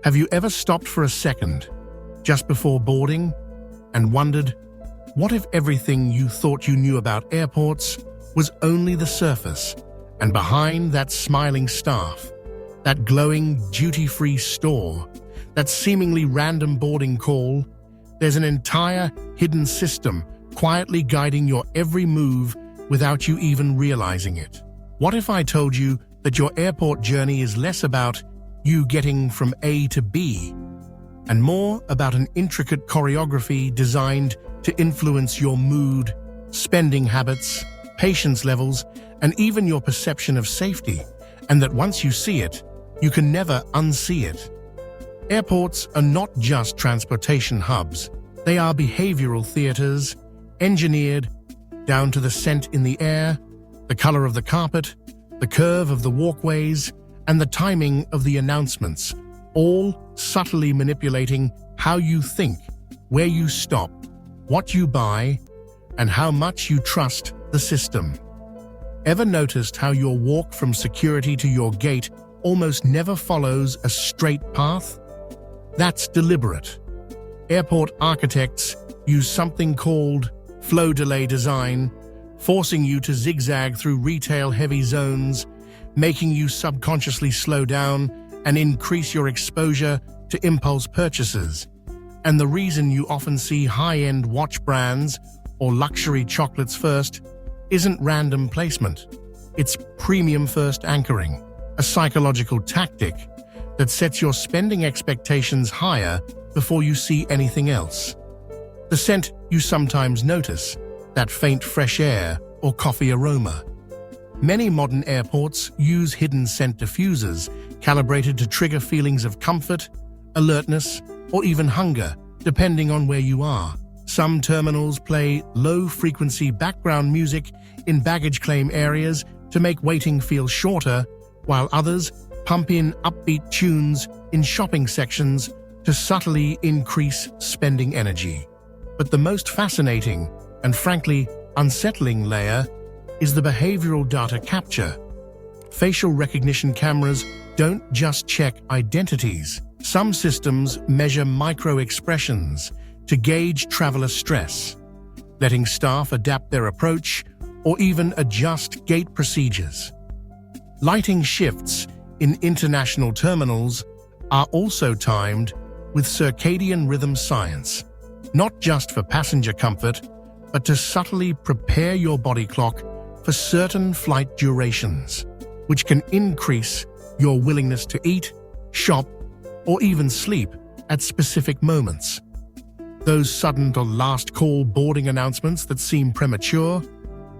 Have you ever stopped for a second, just before boarding, and wondered, what if everything you thought you knew about airports was only the surface, and behind that smiling staff, that glowing duty-free store, that seemingly random boarding call, there's an entire hidden system quietly guiding your every move without you even realizing it? What if I told you that your airport journey is less about you getting from A to B, and more about an intricate choreography designed to influence your mood, spending habits, patience levels, and even your perception of safety, and that once you see it, you can never unsee it? Airports are not just transportation hubs. They are behavioral theaters, engineered down to the scent in the air, the color of the carpet, the curve of the walkways, and the timing of the announcements, all subtly manipulating how you think, where you stop, what you buy, and how much you trust the system. Ever noticed how your walk from security to your gate almost never follows a straight path? That's deliberate. Airport architects use something called flow delay design, forcing you to zigzag through retail-heavy zones, making you subconsciously slow down and increase your exposure to impulse purchases. And the reason you often see high-end watch brands or luxury chocolates first isn't random placement. It's premium first anchoring, a psychological tactic that sets your spending expectations higher before you see anything else. The scent you sometimes notice, that faint fresh air or coffee aroma. Many modern airports use hidden scent diffusers calibrated to trigger feelings of comfort, alertness, or even hunger, depending on where you are. Some terminals play low-frequency background music in baggage claim areas to make waiting feel shorter, while others pump in upbeat tunes in shopping sections to subtly increase spending energy. But the most fascinating and frankly unsettling layer is the behavioral data capture. Facial recognition cameras don't just check identities. Some systems measure micro-expressions to gauge traveler stress, letting staff adapt their approach or even adjust gate procedures. Lighting shifts in international terminals are also timed with circadian rhythm science, not just for passenger comfort, but to subtly prepare your body clock for certain flight durations, which can increase your willingness to eat, shop, or even sleep at specific moments. Those sudden or last call boarding announcements that seem premature,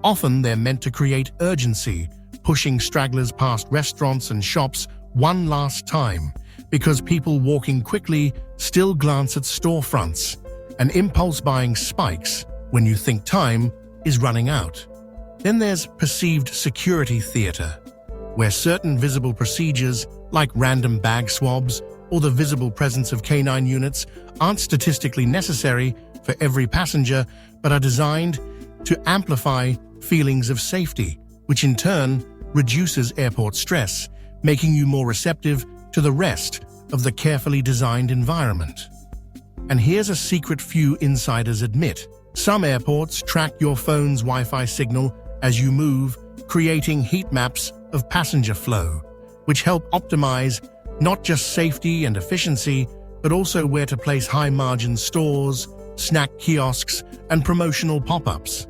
often they're meant to create urgency, pushing stragglers past restaurants and shops one last time, because people walking quickly still glance at storefronts, and impulse buying spikes when you think time is running out. Then there's perceived security theater, where certain visible procedures like random bag swabs or the visible presence of canine units aren't statistically necessary for every passenger but are designed to amplify feelings of safety, which in turn reduces airport stress, making you more receptive to the rest of the carefully designed environment. And here's a secret few insiders admit. Some airports track your phone's Wi-Fi signal as you move, creating heat maps of passenger flow, which help optimize not just safety and efficiency, but also where to place high-margin stores, snack kiosks, and promotional pop-ups.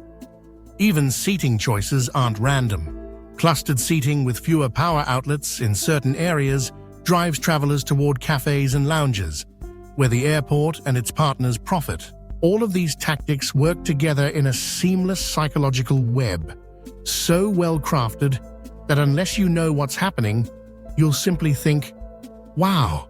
Even seating choices aren't random. Clustered seating with fewer power outlets in certain areas drives travelers toward cafes and lounges, where the airport and its partners profit. All of these tactics work together in a seamless psychological web, so well crafted that unless you know what's happening, you'll simply think, wow,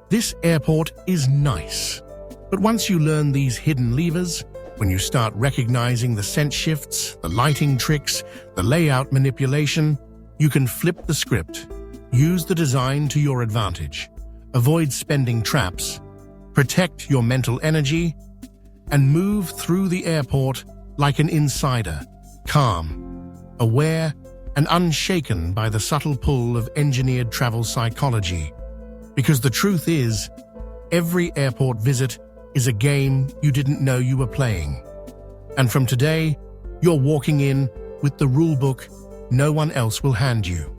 this airport is nice. But once you learn these hidden levers, when you start recognizing the scent shifts, the lighting tricks, the layout manipulation, you can flip the script, use the design to your advantage, avoid spending traps, protect your mental energy, and move through the airport like an insider, calm, aware, and unshaken by the subtle pull of engineered travel psychology. Because the truth is, every airport visit is a game you didn't know you were playing. And from today, you're walking in with the rule book no one else will hand you.